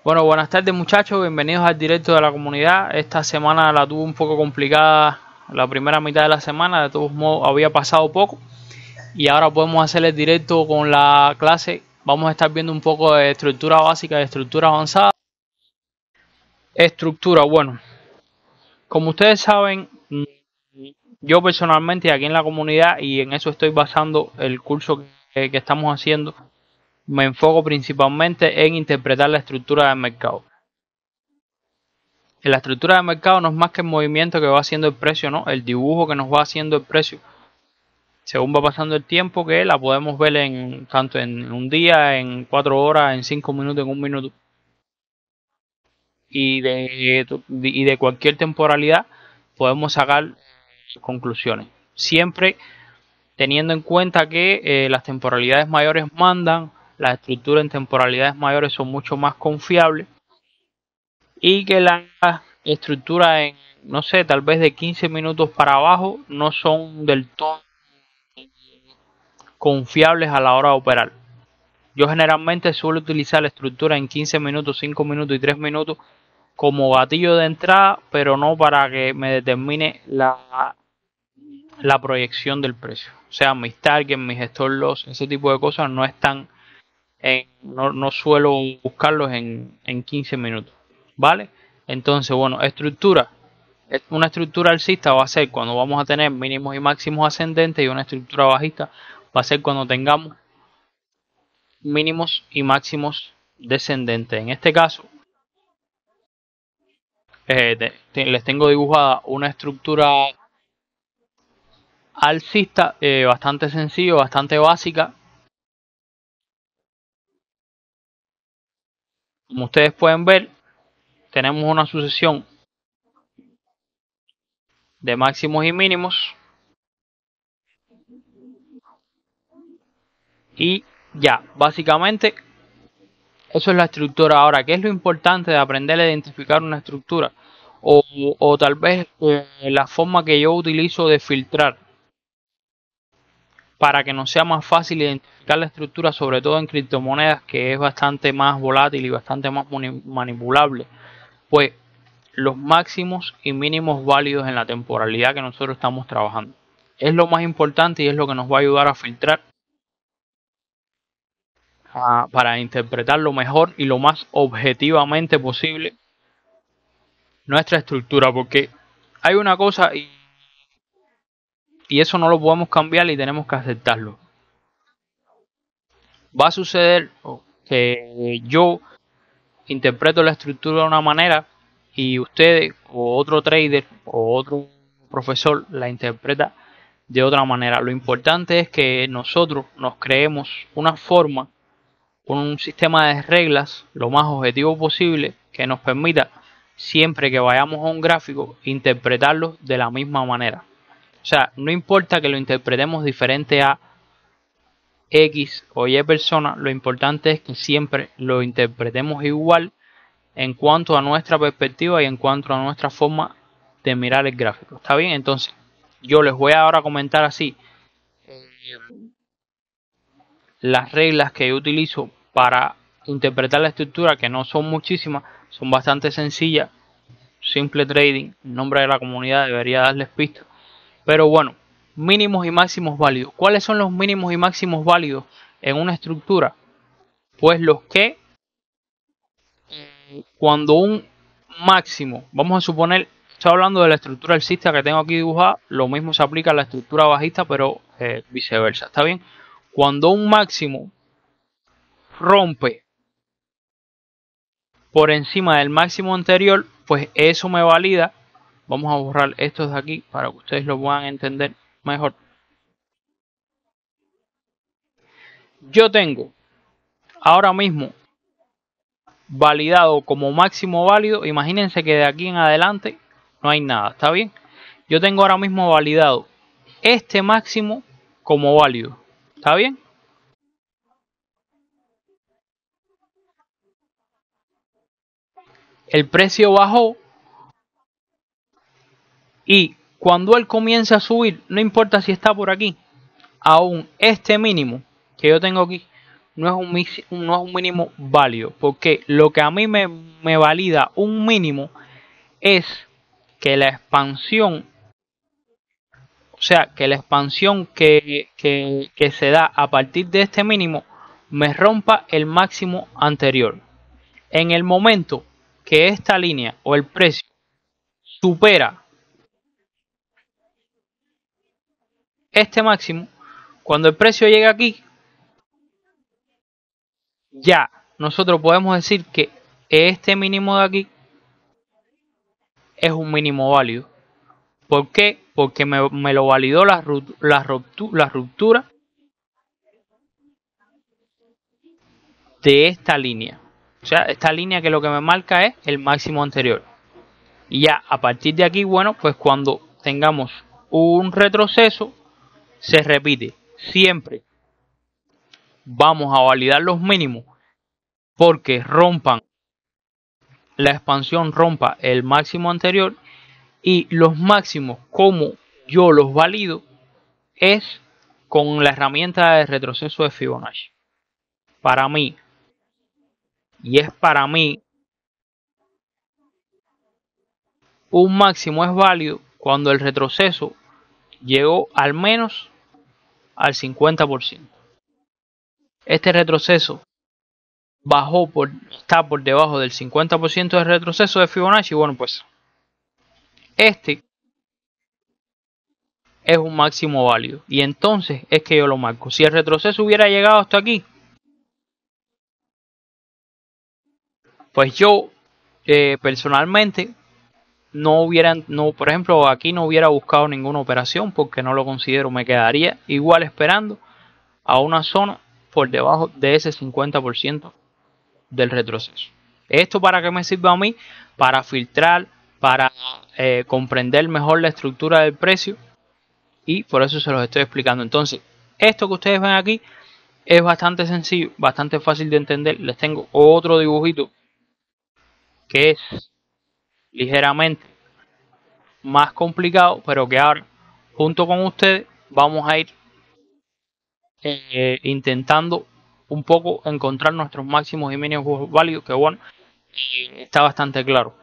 Bueno, buenas tardes muchachos, bienvenidos al directo de la comunidad. Esta semana la tuve un poco complicada, la primera mitad de la semana, de todos modos había pasado poco y ahora podemos hacer el directo con la clase. Vamos a estar viendo un poco de estructura básica y estructura avanzada. Estructura, bueno, como ustedes saben, yo personalmente aquí en la comunidad, y en eso estoy basando el curso que estamos haciendo, me enfoco principalmente en interpretar la estructura del mercado. La estructura del mercado no es más que el movimiento que va haciendo el precio, ¿no? El dibujo que nos va haciendo el precio según va pasando el tiempo, que la podemos ver tanto en un día, en 4 horas, en 5 minutos, en un minuto. Y de cualquier temporalidad podemos sacar conclusiones. Siempre teniendo en cuenta que las temporalidades mayores mandan, las estructuras en temporalidades mayores son mucho más confiables y que las estructuras en, no sé, tal vez de 15 minutos para abajo no son del todo confiables a la hora de operar. Yo generalmente suelo utilizar la estructura en 15 minutos, 5 minutos y 3 minutos como gatillo de entrada, pero no para que me determine la proyección del precio. O sea, mis targets, mis stop loss, ese tipo de cosas no están no suelo buscarlos en 15 minutos. ¿Vale? Entonces, bueno, estructura. Una estructura alcista va a ser cuando vamos a tener mínimos y máximos ascendentes, y una estructura bajista va a ser cuando tengamos mínimos y máximos descendentes. En este caso, les tengo dibujada una estructura alcista bastante sencillo, bastante básica. Como ustedes pueden ver, tenemos una sucesión de máximos y mínimos y ya, básicamente eso es la estructura. Ahora, ¿qué es lo importante de aprender a identificar una estructura? O tal vez la forma que yo utilizo de filtrar para que nos sea más fácil identificar la estructura, sobre todo en criptomonedas, que es bastante más volátil y bastante más manipulable. Pues los máximos y mínimos válidos en la temporalidad que nosotros estamos trabajando. Es lo más importante y es lo que nos va a ayudar a filtrar para interpretar lo mejor y lo más objetivamente posible nuestra estructura, porque hay una cosa y eso no lo podemos cambiar y tenemos que aceptarlo. Va a suceder que yo interpreto la estructura de una manera y ustedes o otro trader o otro profesor la interpreta de otra manera. Lo importante es que nosotros nos creemos una forma, un sistema de reglas lo más objetivo posible que nos permita siempre que vayamos a un gráfico interpretarlo de la misma manera. O sea, no importa que lo interpretemos diferente a X o Y persona, lo importante es que siempre lo interpretemos igual en cuanto a nuestra perspectiva y en cuanto a nuestra forma de mirar el gráfico. ¿Está bien? Entonces, yo les voy ahora a comentar así las reglas que yo utilizo para interpretar la estructura, que no son muchísimas, son bastante sencillas. Simple Trading, el nombre de la comunidad, debería darles pistas. Pero bueno, mínimos y máximos válidos. ¿Cuáles son los mínimos y máximos válidos en una estructura? Pues los que cuando un máximo, vamos a suponer, estoy hablando de la estructura alcista que tengo aquí dibujada, lo mismo se aplica a la estructura bajista, pero viceversa, ¿está bien? Cuando un máximo rompe por encima del máximo anterior, pues eso me valida. Vamos a borrar estos de aquí para que ustedes lo puedan entender mejor. Yo tengo ahora mismo validado como máximo válido. Imagínense que de aquí en adelante no hay nada, ¿está bien? Yo tengo ahora mismo validado este máximo como válido, ¿está bien? El precio bajó y cuando él comience a subir, no importa si está por aquí, aún este mínimo que yo tengo aquí no es un mínimo válido, porque lo que a mí me valida un mínimo es que la expansión, o sea, que la expansión que se da a partir de este mínimo me rompa el máximo anterior. En el momento que esta línea o el precio supera este máximo, cuando el precio llega aquí, ya nosotros podemos decir que este mínimo de aquí es un mínimo válido. ¿Por qué? Porque me lo validó la ruptura de esta línea. O sea, esta línea que lo que me marca es el máximo anterior. Y ya a partir de aquí, bueno, pues cuando tengamos un retroceso, se repite. Siempre vamos a validar los mínimos porque la expansión rompa el máximo anterior, y los máximos como yo los valido es con la herramienta de retroceso de Fibonacci. Para mí, y es para mí, un máximo es válido cuando el retroceso llegó al menos al 50%. Este retroceso está por debajo del 50% de retroceso de Fibonacci. Bueno, pues este es un máximo válido, y entonces es que yo lo marco. Si el retroceso hubiera llegado hasta aquí, pues yo personalmente por ejemplo, aquí no hubiera buscado ninguna operación porque no lo considero. Me quedaría igual esperando a una zona por debajo de ese 50% del retroceso. ¿Esto para qué me sirve a mí? Para filtrar, para comprender mejor la estructura del precio, y por eso se los estoy explicando. Entonces, esto que ustedes ven aquí es bastante sencillo, bastante fácil de entender. Les tengo otro dibujito que es ligeramente más complicado, pero que ahora junto con ustedes vamos a ir intentando un poco encontrar nuestros máximos y mínimos válidos, que bueno, está bastante claro.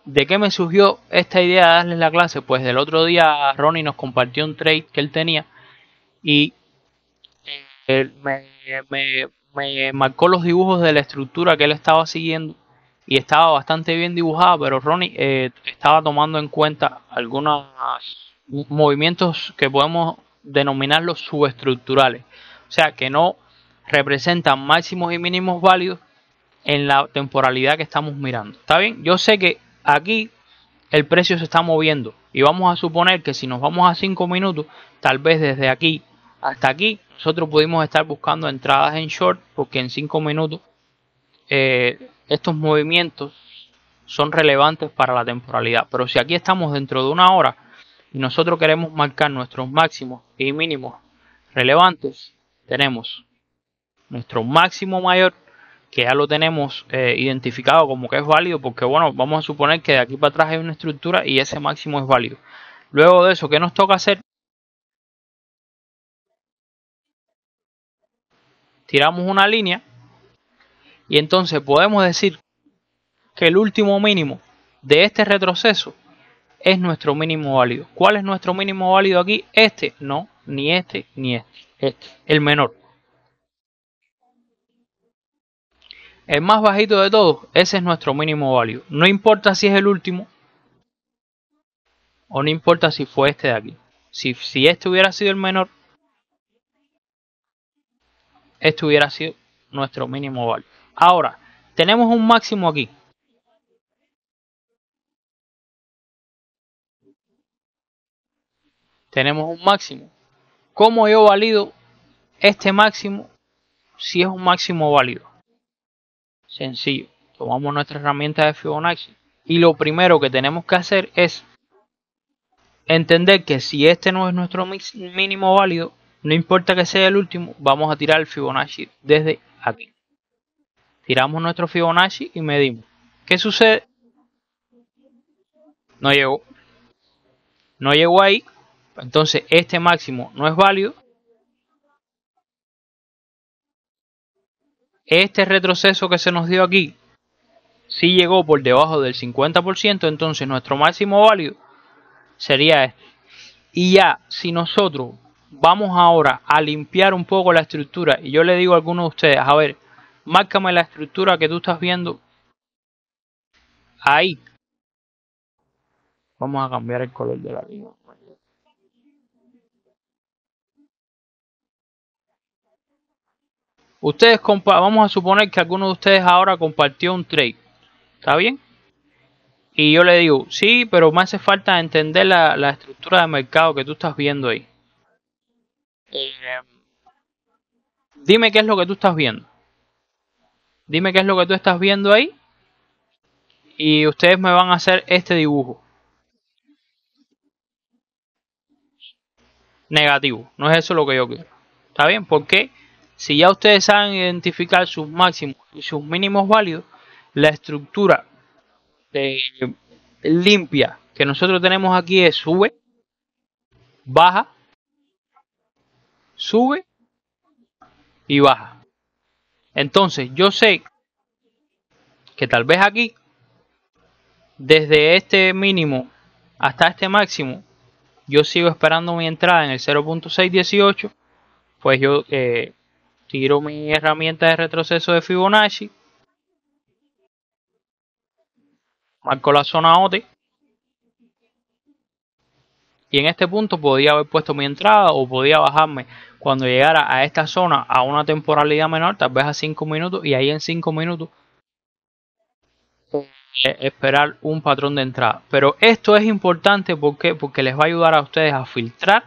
¿De qué me surgió esta idea de darles la clase? Pues del otro día Ronnie nos compartió un trade que él tenía, y él me marcó los dibujos de la estructura que él estaba siguiendo, y estaba bastante bien dibujada, pero Ronnie estaba tomando en cuenta algunos movimientos que podemos denominarlos subestructurales, o sea, que no representan máximos y mínimos válidos en la temporalidad que estamos mirando. ¿Está bien? Yo sé que aquí el precio se está moviendo, y vamos a suponer que si nos vamos a 5 minutos, tal vez desde aquí hasta aquí, nosotros pudimos estar buscando entradas en short, porque en 5 minutos estos movimientos son relevantes para la temporalidad. Pero si aquí estamos dentro de una hora y nosotros queremos marcar nuestros máximos y mínimos relevantes, tenemos nuestro máximo mayor, que ya lo tenemos identificado como que es válido, porque bueno, vamos a suponer que de aquí para atrás hay una estructura y ese máximo es válido. Luego de eso, ¿qué nos toca hacer? Tiramos una línea, y entonces podemos decir que el último mínimo de este retroceso es nuestro mínimo válido. ¿Cuál es nuestro mínimo válido aquí? Este, no, ni este, ni este, el menor. El más bajito de todos, ese es nuestro mínimo válido. No importa si es el último, o no importa si fue este de aquí. Si este hubiera sido el menor, este hubiera sido nuestro mínimo válido. Ahora, tenemos un máximo aquí. Tenemos un máximo. ¿Cómo yo valido este máximo si es un máximo válido? Sencillo. Tomamos nuestra herramienta de Fibonacci, y lo primero que tenemos que hacer es entender que si este no es nuestro mínimo válido, no importa que sea el último, vamos a tirar el Fibonacci desde aquí. Tiramos nuestro Fibonacci y medimos. ¿Qué sucede? No llegó. No llegó ahí. Entonces este máximo no es válido. este retroceso que se nos dio aquí si llegó por debajo del 50%, entonces nuestro máximo válido sería este. Y ya, si nosotros vamos ahora a limpiar un poco la estructura, y yo le digo a algunos de ustedes, a ver, márcame la estructura que tú estás viendo ahí. Vamos a cambiar el color de la línea. Ustedes vamos a suponer que alguno de ustedes ahora compartió un trade, ¿está bien? Y yo le digo, sí, pero me hace falta entender la estructura de mercado que tú estás viendo ahí. Eh, Dime qué es lo que tú estás viendo. Dime qué es lo que tú estás viendo ahí. Y ustedes me van a hacer este dibujo. Negativo. No es eso lo que yo quiero. ¿Está bien? Porque si ya ustedes saben identificar sus máximos y sus mínimos válidos, la estructura limpia que nosotros tenemos aquí es sube, baja, sube y baja. Entonces yo sé que tal vez aquí, desde este mínimo hasta este máximo, yo sigo esperando mi entrada en el 0.618, pues yo tiro mi herramienta de retroceso de Fibonacci, marco la zona OT, y en este punto podía haber puesto mi entrada o podía bajarme cuando llegara a esta zona a una temporalidad menor, tal vez a 5 minutos, y ahí en 5 minutos esperar un patrón de entrada. Pero esto es importante porque les va a ayudar a ustedes a filtrar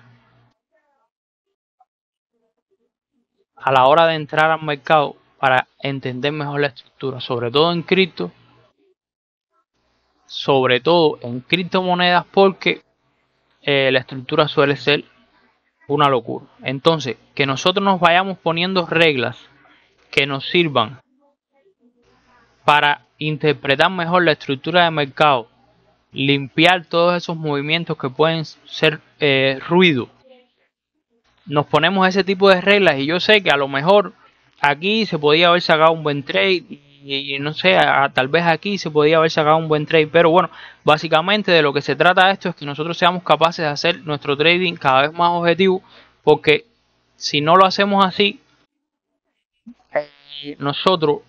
a la hora de entrar al mercado para entender mejor la estructura, sobre todo en cripto, sobre todo en criptomonedas, porque la estructura suele ser una locura. Entonces, que nosotros nos vayamos poniendo reglas que nos sirvan para interpretar mejor la estructura de mercado, limpiar todos esos movimientos que pueden ser ruido. Nos ponemos ese tipo de reglas y yo sé que a lo mejor aquí se podía haber sacado un buen trade y no sé, tal vez aquí se podía haber sacado un buen trade, pero bueno, básicamente de lo que se trata esto es que nosotros seamos capaces de hacer nuestro trading cada vez más objetivo, porque si no lo hacemos así, nosotros,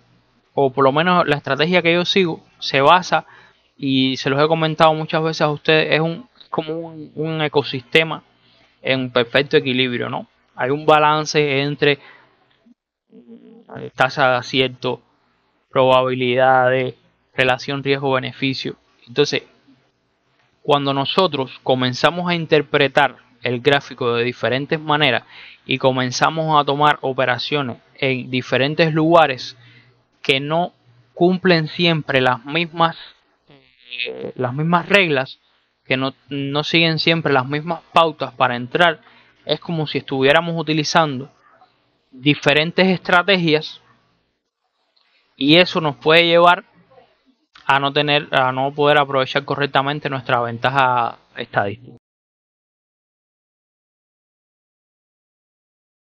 o por lo menos la estrategia que yo sigo, se basa, y se los he comentado muchas veces a ustedes, es como un ecosistema en perfecto equilibrio, ¿no? Hay un balance entre tasa de acierto, probabilidades, relación riesgo-beneficio. Entonces, cuando nosotros comenzamos a interpretar el gráfico de diferentes maneras y comenzamos a tomar operaciones en diferentes lugares que no cumplen siempre las mismas reglas, que no siguen siempre las mismas pautas para entrar, es como si estuviéramos utilizando diferentes estrategias, y eso nos puede llevar a no poder aprovechar correctamente nuestra ventaja estadística.